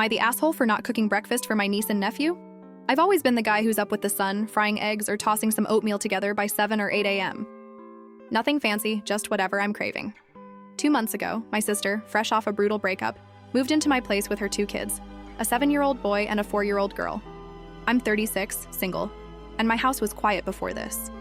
I the asshole for not cooking breakfast for my niece and nephew? I've always been the guy who's up with the sun, frying eggs or tossing some oatmeal together by 7 or 8 a.m. Nothing fancy, just whatever I'm craving. 2 months ago, my sister, fresh off a brutal breakup, moved into my place with her 2 kids, a 7-year-old boy and a 4-year-old girl. I'm 36, single, and my house was quiet before this.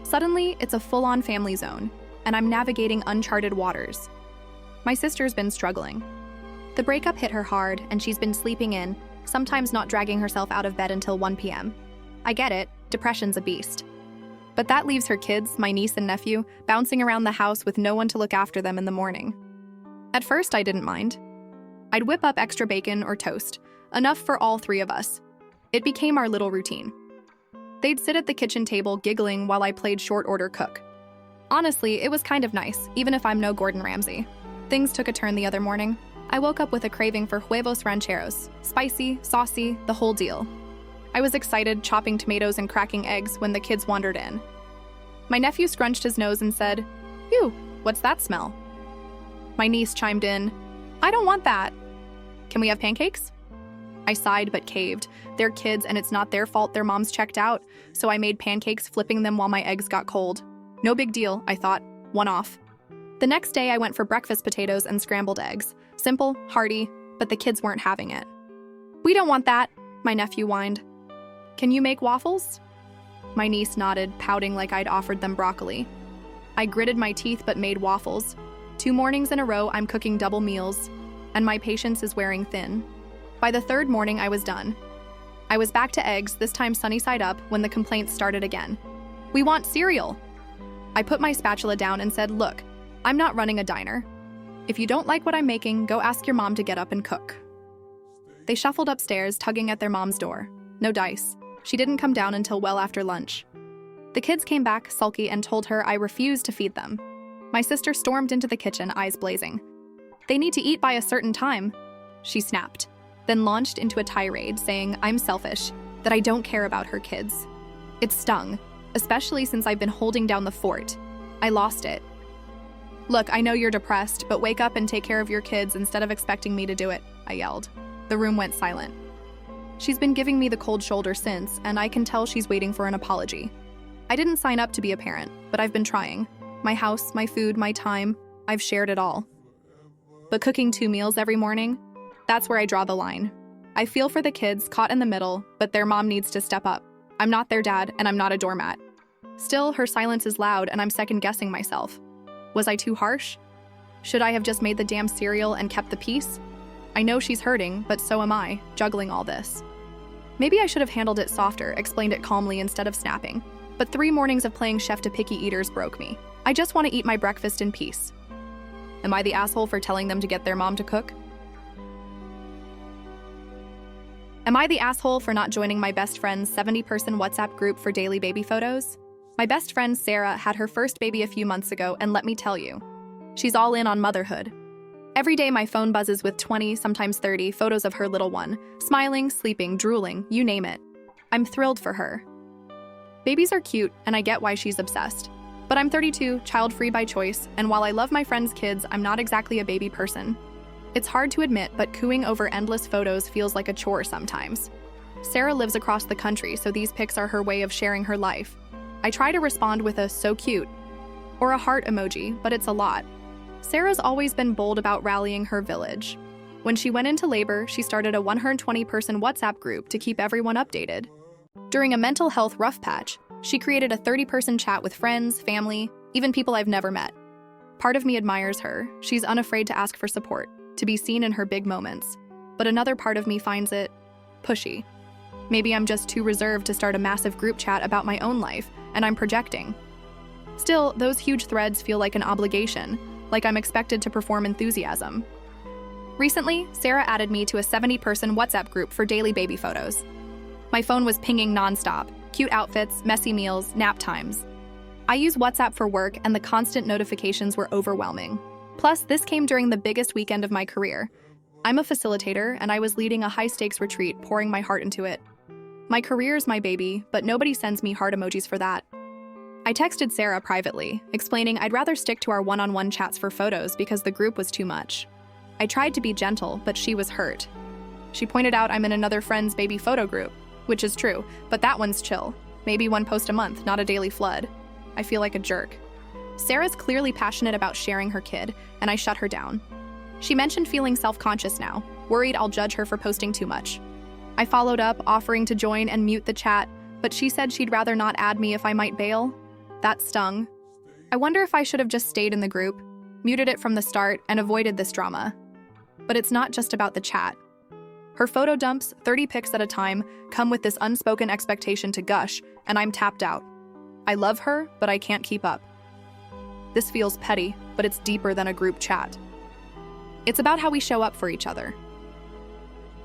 Suddenly, it's a full-on family zone, and I'm navigating uncharted waters. My sister's been struggling. The breakup hit her hard, and she's been sleeping in, sometimes not dragging herself out of bed until 1 p.m. I get it, depression's a beast. But that leaves her kids, my niece and nephew, bouncing around the house with no one to look after them in the morning. At first, I didn't mind. I'd whip up extra bacon or toast, enough for all 3 of us. It became our little routine. They'd sit at the kitchen table giggling while I played short order cook. Honestly, it was kind of nice, even if I'm no Gordon Ramsay. Things took a turn the other morning. I woke up with a craving for huevos rancheros, spicy, saucy, the whole deal. I was excited, chopping tomatoes and cracking eggs when the kids wandered in. My nephew scrunched his nose and said, "Ew, what's that smell?" My niece chimed in, "I don't want that. Can we have pancakes?" I sighed but caved. They're kids and it's not their fault their moms checked out, so I made pancakes, flipping them while my eggs got cold. No big deal, I thought. One off. The next day I went for breakfast potatoes and scrambled eggs. Simple, hearty, but the kids weren't having it. "We don't want that," my nephew whined. "Can you make waffles?" My niece nodded, pouting like I'd offered them broccoli. I gritted my teeth but made waffles. 2 mornings in a row I'm cooking double meals, and my patience is wearing thin. By the 3rd morning I was done. I was back to eggs, this time sunny side up, when the complaints started again. "We want cereal." I put my spatula down and said, "Look, I'm not running a diner. If you don't like what I'm making, go ask your mom to get up and cook." They shuffled upstairs, tugging at their mom's door. No dice. She didn't come down until well after lunch. The kids came back, sulky, and told her I refused to feed them. My sister stormed into the kitchen, eyes blazing. "They need to eat by a certain time," she snapped, then launched into a tirade saying I'm selfish, that I don't care about her kids. It stung, especially since I've been holding down the fort. I lost it. "Look, I know you're depressed, but wake up and take care of your kids instead of expecting me to do it," I yelled. The room went silent. She's been giving me the cold shoulder since, and I can tell she's waiting for an apology. I didn't sign up to be a parent, but I've been trying. My house, my food, my time, I've shared it all. But cooking 2 meals every morning? That's where I draw the line. I feel for the kids caught in the middle, but their mom needs to step up. I'm not their dad, and I'm not a doormat. Still, her silence is loud, and I'm second-guessing myself. Was I too harsh? Should I have just made the damn cereal and kept the peace? I know she's hurting, but so am I, juggling all this. Maybe I should have handled it softer, explained it calmly instead of snapping. But 3 mornings of playing chef to picky eaters broke me. I just want to eat my breakfast in peace. Am I the asshole for telling them to get their mom to cook? Am I the asshole for not joining my best friend's 70-person WhatsApp group for daily baby photos? My best friend Sarah had her first baby a few months ago, and let me tell you, she's all in on motherhood. Every day my phone buzzes with 20, sometimes 30, photos of her little one, smiling, sleeping, drooling, you name it. I'm thrilled for her. Babies are cute, and I get why she's obsessed. But I'm 32, child-free by choice, and while I love my friend's kids, I'm not exactly a baby person. It's hard to admit, but cooing over endless photos feels like a chore sometimes. Sarah lives across the country, so these pics are her way of sharing her life. I try to respond with a "so cute" or a heart emoji, but it's a lot. Sarah's always been bold about rallying her village. When she went into labor, she started a 120-person WhatsApp group to keep everyone updated. During a mental health rough patch, she created a 30-person chat with friends, family, even people I've never met. Part of me admires her. She's unafraid to ask for support, to be seen in her big moments. But another part of me finds it pushy. Maybe I'm just too reserved to start a massive group chat about my own life, and I'm projecting. Still, those huge threads feel like an obligation, like I'm expected to perform enthusiasm. Recently, Sarah added me to a 70-person WhatsApp group for daily baby photos. My phone was pinging nonstop, cute outfits, messy meals, nap times. I use WhatsApp for work, and the constant notifications were overwhelming. Plus, this came during the biggest weekend of my career. I'm a facilitator, and I was leading a high-stakes retreat, pouring my heart into it. My career's my baby, but nobody sends me heart emojis for that. I texted Sarah privately, explaining I'd rather stick to our one-on-one chats for photos because the group was too much. I tried to be gentle, but she was hurt. She pointed out I'm in another friend's baby photo group, which is true, but that one's chill. Maybe one post a month, not a daily flood. I feel like a jerk. Sarah's clearly passionate about sharing her kid, and I shut her down. She mentioned feeling self-conscious now, worried I'll judge her for posting too much. I followed up, offering to join and mute the chat, but she said she'd rather not add me if I might bail. That stung. I wonder if I should have just stayed in the group, muted it from the start, and avoided this drama. But it's not just about the chat. Her photo dumps, 30 pics at a time, come with this unspoken expectation to gush, and I'm tapped out. I love her, but I can't keep up. This feels petty, but it's deeper than a group chat. It's about how we show up for each other.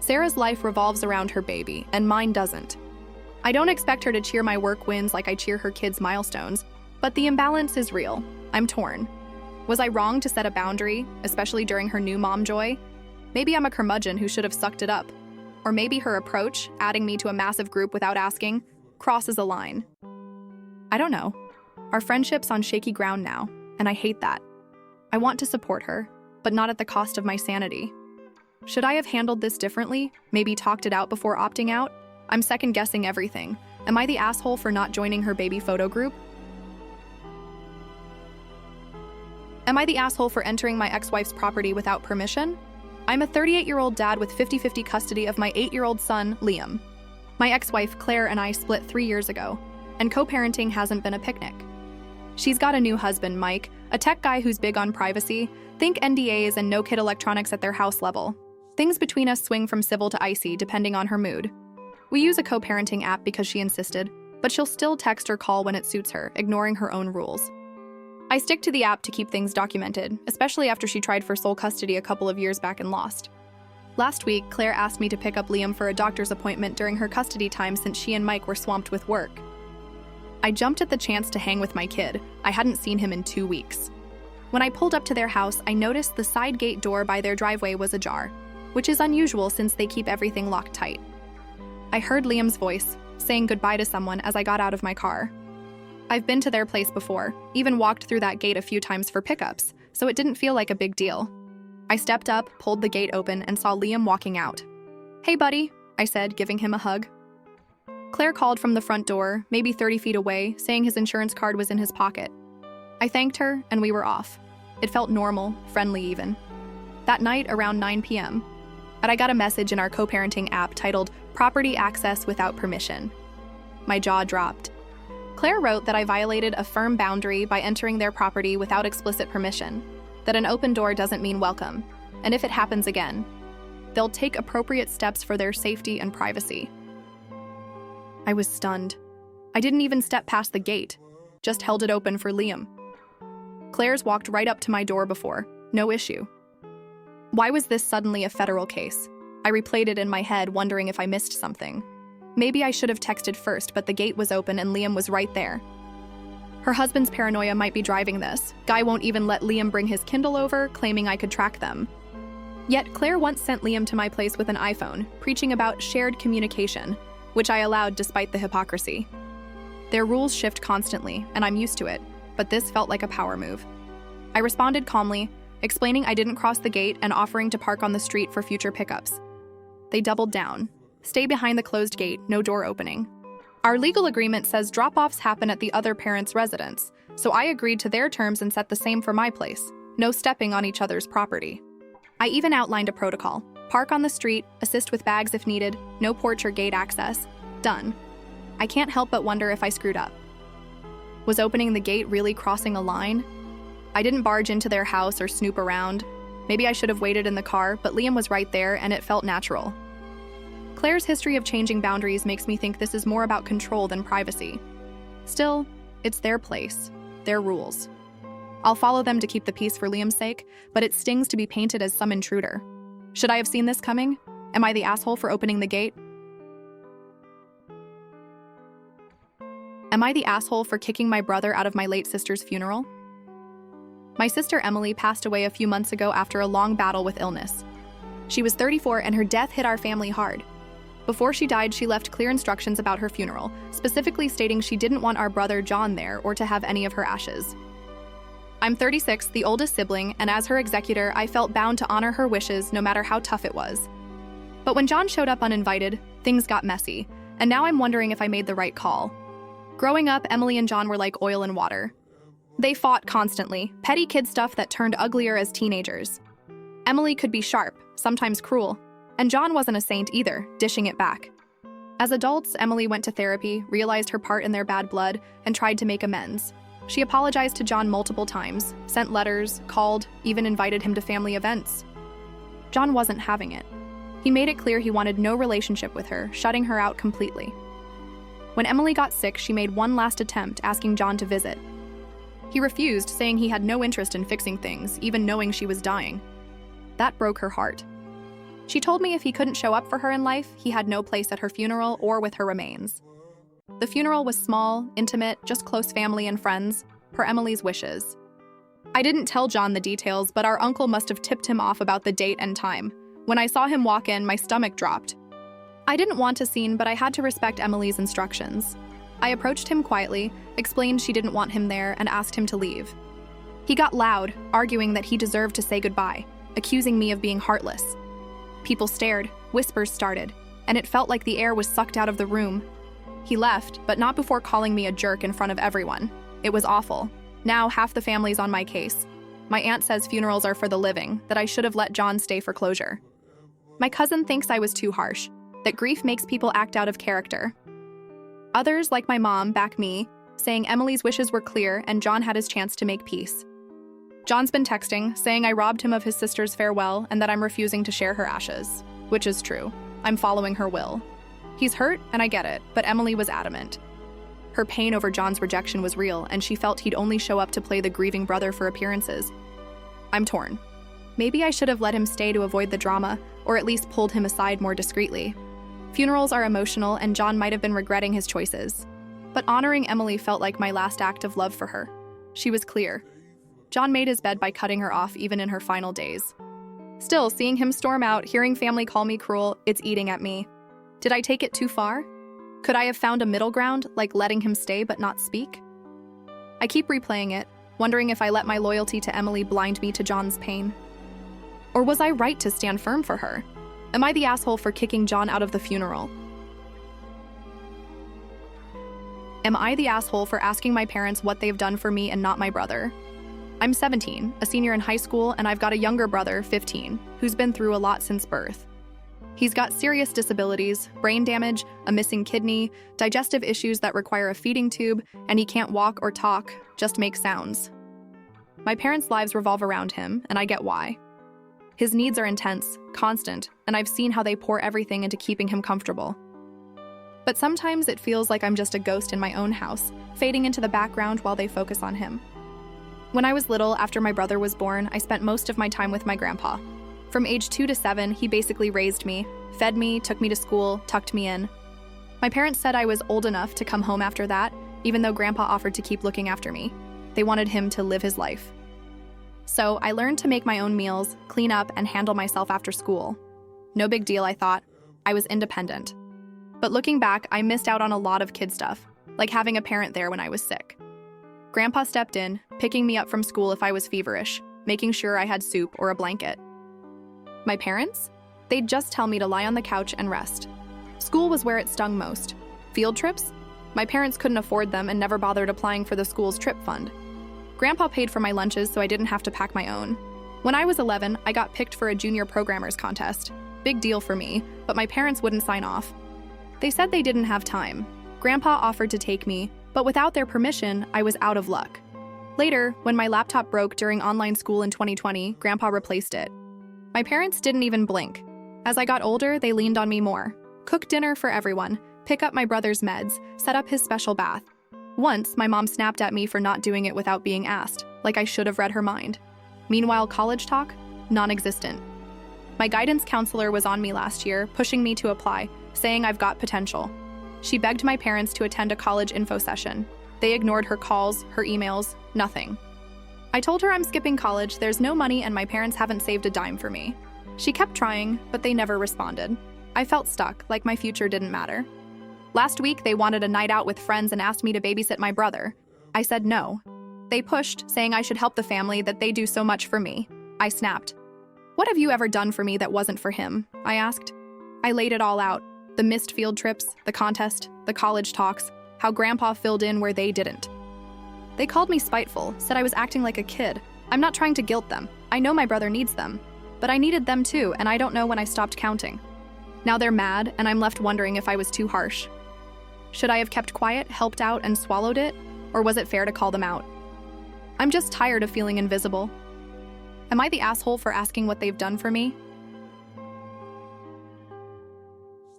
Sarah's life revolves around her baby, and mine doesn't. I don't expect her to cheer my work wins like I cheer her kids' milestones, but the imbalance is real. I'm torn. Was I wrong to set a boundary, especially during her new mom joy? Maybe I'm a curmudgeon who should have sucked it up. Or maybe her approach, adding me to a massive group without asking, crosses a line. I don't know. Our friendship's on shaky ground now, and I hate that. I want to support her, but not at the cost of my sanity. Should I have handled this differently? Maybe talked it out before opting out? I'm second-guessing everything. Am I the asshole for not joining her baby photo group? Am I the asshole for entering my ex-wife's property without permission? I'm a 38-year-old dad with 50-50 custody of my 8-year-old son, Liam. My ex-wife, Claire, and I split 3 years ago, and co-parenting hasn't been a picnic. She's got a new husband, Mike, a tech guy who's big on privacy. Think NDAs and no-kid electronics at their house level. Things between us swing from civil to icy, depending on her mood. We use a co-parenting app because she insisted, but she'll still text or call when it suits her, ignoring her own rules. I stick to the app to keep things documented, especially after she tried for sole custody a couple of years back and lost. Last week, Claire asked me to pick up Liam for a doctor's appointment during her custody time since she and Mike were swamped with work. I jumped at the chance to hang with my kid. I hadn't seen him in 2 weeks. When I pulled up to their house, I noticed the side gate door by their driveway was ajar, which is unusual since they keep everything locked tight. I heard Liam's voice, saying goodbye to someone as I got out of my car. I've been to their place before, even walked through that gate a few times for pickups, so it didn't feel like a big deal. I stepped up, pulled the gate open, and saw Liam walking out. "Hey, buddy," I said, giving him a hug. Claire called from the front door, maybe 30 feet away, saying his insurance card was in his pocket. I thanked her, and we were off. It felt normal, friendly even. That night, around 9 p.m., I got a message in our co-parenting app titled "Property Access Without Permission." My jaw dropped. Claire wrote that I violated a firm boundary by entering their property without explicit permission, that an open door doesn't mean welcome, and if it happens again, they'll take appropriate steps for their safety and privacy. I was stunned. I didn't even step past the gate, just held it open for Liam. Claire's walked right up to my door before, no issue. Why was this suddenly a federal case? I replayed it in my head, wondering if I missed something. Maybe I should have texted first, but the gate was open and Liam was right there. Her husband's paranoia might be driving this. Guy won't even let Liam bring his Kindle over, claiming I could track them. Yet Claire once sent Liam to my place with an iPhone, preaching about shared communication, which I allowed despite the hypocrisy. Their rules shift constantly, and I'm used to it, but this felt like a power move. I responded calmly, explaining I didn't cross the gate and offering to park on the street for future pickups. They doubled down. Stay behind the closed gate, no door opening. Our legal agreement says drop-offs happen at the other parent's residence, so I agreed to their terms and set the same for my place. No stepping on each other's property. I even outlined a protocol. Park on the street, assist with bags if needed, no porch or gate access. Done. I can't help but wonder if I screwed up. Was opening the gate really crossing a line? I didn't barge into their house or snoop around. Maybe I should have waited in the car, but Liam was right there and it felt natural. Claire's history of changing boundaries makes me think this is more about control than privacy. Still, it's their place, their rules. I'll follow them to keep the peace for Liam's sake, but it stings to be painted as some intruder. Should I have seen this coming? Am I the asshole for opening the gate? Am I the asshole for kicking my brother out of my late sister's funeral? My sister Emily passed away a few months ago after a long battle with illness. She was 34 and her death hit our family hard. Before she died, she left clear instructions about her funeral, specifically stating she didn't want our brother John there or to have any of her ashes. I'm 36, the oldest sibling, and as her executor, I felt bound to honor her wishes no matter how tough it was. But when John showed up uninvited, things got messy, and now I'm wondering if I made the right call. Growing up, Emily and John were like oil and water. They fought constantly, petty kid stuff that turned uglier as teenagers. Emily could be sharp, sometimes cruel, and John wasn't a saint either, dishing it back. As adults, Emily went to therapy, realized her part in their bad blood, and tried to make amends. She apologized to John multiple times, sent letters, called, even invited him to family events. John wasn't having it. He made it clear he wanted no relationship with her, shutting her out completely. When Emily got sick, she made one last attempt, asking John to visit. He refused, saying he had no interest in fixing things, even knowing she was dying. That broke her heart. She told me if he couldn't show up for her in life, he had no place at her funeral or with her remains. The funeral was small, intimate, just close family and friends, per Emily's wishes. I didn't tell John the details, but our uncle must have tipped him off about the date and time. When I saw him walk in, my stomach dropped. I didn't want a scene, but I had to respect Emily's instructions. I approached him quietly, explained she didn't want him there, and asked him to leave. He got loud, arguing that he deserved to say goodbye, accusing me of being heartless. People stared, whispers started, and it felt like the air was sucked out of the room. He left, but not before calling me a jerk in front of everyone. It was awful. Now half the family's on my case. My aunt says funerals are for the living, that I should have let John stay for closure. My cousin thinks I was too harsh, that grief makes people act out of character. Others, like my mom, back me, saying Emily's wishes were clear and John had his chance to make peace. John's been texting, saying I robbed him of his sister's farewell and that I'm refusing to share her ashes, which is true. I'm following her will. He's hurt, and I get it, but Emily was adamant. Her pain over John's rejection was real, and she felt he'd only show up to play the grieving brother for appearances. I'm torn. Maybe I should have let him stay to avoid the drama, or at least pulled him aside more discreetly. Funerals are emotional, and John might have been regretting his choices. But honoring Emily felt like my last act of love for her. She was clear. John made his bed by cutting her off even in her final days. Still, seeing him storm out, hearing family call me cruel, it's eating at me. Did I take it too far? Could I have found a middle ground, like letting him stay but not speak? I keep replaying it, wondering if I let my loyalty to Emily blind me to John's pain. Or was I right to stand firm for her? Am I the asshole for kicking John out of the funeral? Am I the asshole for asking my parents what they've done for me and not my brother? I'm 17, a senior in high school, and I've got a younger brother, 15, who's been through a lot since birth. He's got serious disabilities, brain damage, a missing kidney, digestive issues that require a feeding tube, and he can't walk or talk, just make sounds. My parents' lives revolve around him, and I get why. His needs are intense, constant, and I've seen how they pour everything into keeping him comfortable. But sometimes it feels like I'm just a ghost in my own house, fading into the background while they focus on him. When I was little, after my brother was born, I spent most of my time with my grandpa. From age 2 to 7, he basically raised me, fed me, took me to school, tucked me in. My parents said I was old enough to come home after that, even though Grandpa offered to keep looking after me. They wanted him to live his life. So I learned to make my own meals, clean up, and handle myself after school. No big deal, I thought. I was independent. But looking back, I missed out on a lot of kid stuff, like having a parent there when I was sick. Grandpa stepped in, picking me up from school if I was feverish, making sure I had soup or a blanket. My parents? They'd just tell me to lie on the couch and rest. School was where it stung most. Field trips? My parents couldn't afford them and never bothered applying for the school's trip fund. Grandpa paid for my lunches so I didn't have to pack my own. When I was 11, I got picked for a junior programmers contest. Big deal for me, but my parents wouldn't sign off. They said they didn't have time. Grandpa offered to take me, but without their permission, I was out of luck. Later, when my laptop broke during online school in 2020, Grandpa replaced it. My parents didn't even blink. As I got older, they leaned on me more. Cook dinner for everyone, pick up my brother's meds, set up his special bath. Once, my mom snapped at me for not doing it without being asked, like I should have read her mind. Meanwhile, college talk? Non-existent. My guidance counselor was on me last year, pushing me to apply, saying I've got potential. She begged my parents to attend a college info session. They ignored her calls, her emails, nothing. I told her I'm skipping college, there's no money, and my parents haven't saved a dime for me. She kept trying, but they never responded. I felt stuck, like my future didn't matter. Last week, they wanted a night out with friends and asked me to babysit my brother. I said no. They pushed, saying I should help the family, that they do so much for me. I snapped. What have you ever done for me that wasn't for him? I asked. I laid it all out. The missed field trips, the contest, the college talks, how Grandpa filled in where they didn't. They called me spiteful, said I was acting like a kid. I'm not trying to guilt them. I know my brother needs them. But I needed them too, and I don't know when I stopped counting. Now they're mad, and I'm left wondering if I was too harsh. Should I have kept quiet, helped out, and swallowed it? Or was it fair to call them out? I'm just tired of feeling invisible. Am I the asshole for asking what they've done for me?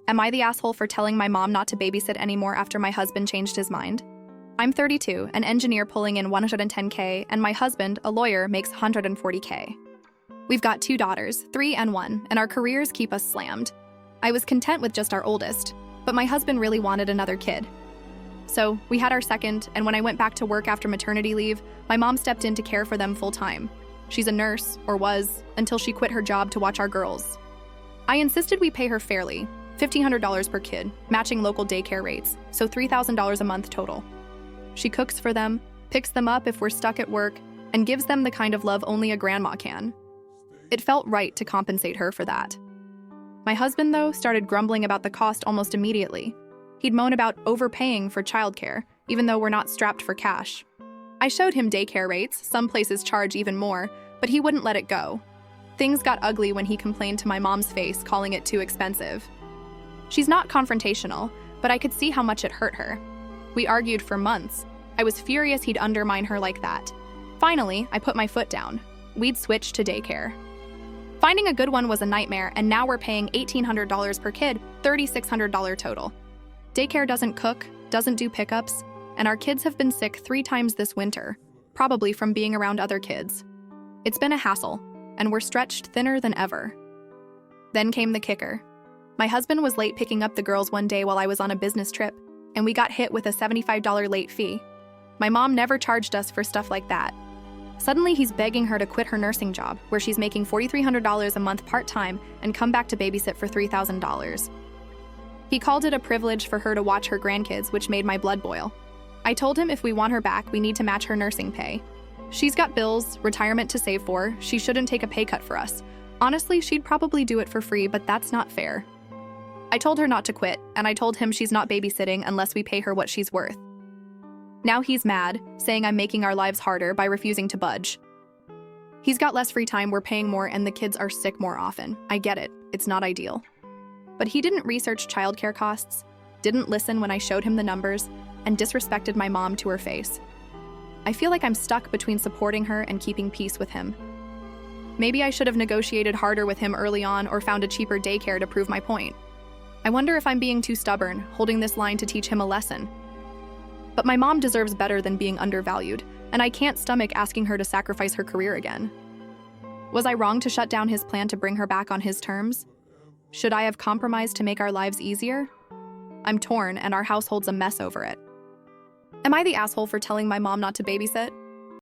Am I the asshole for telling my mom not to babysit anymore after my husband changed his mind? I'm 32, an engineer pulling in $110K, and my husband, a lawyer, makes $140K. We've got 2 daughters, 3 and 1, and our careers keep us slammed. I was content with just our oldest, but my husband really wanted another kid. So we had our second, and when I went back to work after maternity leave, my mom stepped in to care for them full-time. She's a nurse, or was, until she quit her job to watch our girls. I insisted we pay her fairly, $1,500 per kid, matching local daycare rates, so $3,000 a month total. She cooks for them, picks them up if we're stuck at work, and gives them the kind of love only a grandma can. It felt right to compensate her for that. My husband, though, started grumbling about the cost almost immediately. He'd moan about overpaying for childcare, even though we're not strapped for cash. I showed him daycare rates, some places charge even more, but he wouldn't let it go. Things got ugly when he complained to my mom's face, calling it too expensive. She's not confrontational, but I could see how much it hurt her. We argued for months. I was furious he'd undermine her like that. Finally, I put my foot down. We'd switch to daycare. Finding a good one was a nightmare, and now we're paying $1,800 per kid, $3,600 total. Daycare doesn't cook, doesn't do pickups, and our kids have been sick 3 times this winter, probably from being around other kids. It's been a hassle, and we're stretched thinner than ever. Then came the kicker. My husband was late picking up the girls one day while I was on a business trip, and we got hit with a $75 late fee. My mom never charged us for stuff like that. Suddenly, he's begging her to quit her nursing job, where she's making $4,300 a month part-time, and come back to babysit for $3,000. He called it a privilege for her to watch her grandkids, which made my blood boil. I told him if we want her back, we need to match her nursing pay. She's got bills, retirement to save for, she shouldn't take a pay cut for us. Honestly, she'd probably do it for free, but that's not fair. I told her not to quit, and I told him she's not babysitting unless we pay her what she's worth. Now he's mad, saying I'm making our lives harder by refusing to budge. He's got less free time, we're paying more, and the kids are sick more often. I get it, it's not ideal. But he didn't research childcare costs, didn't listen when I showed him the numbers, and disrespected my mom to her face. I feel like I'm stuck between supporting her and keeping peace with him. Maybe I should have negotiated harder with him early on or found a cheaper daycare to prove my point. I wonder if I'm being too stubborn, holding this line to teach him a lesson. But my mom deserves better than being undervalued, and I can't stomach asking her to sacrifice her career again. Was I wrong to shut down his plan to bring her back on his terms? Should I have compromised to make our lives easier? I'm torn, and our household's a mess over it. Am I the asshole for telling my mom not to babysit?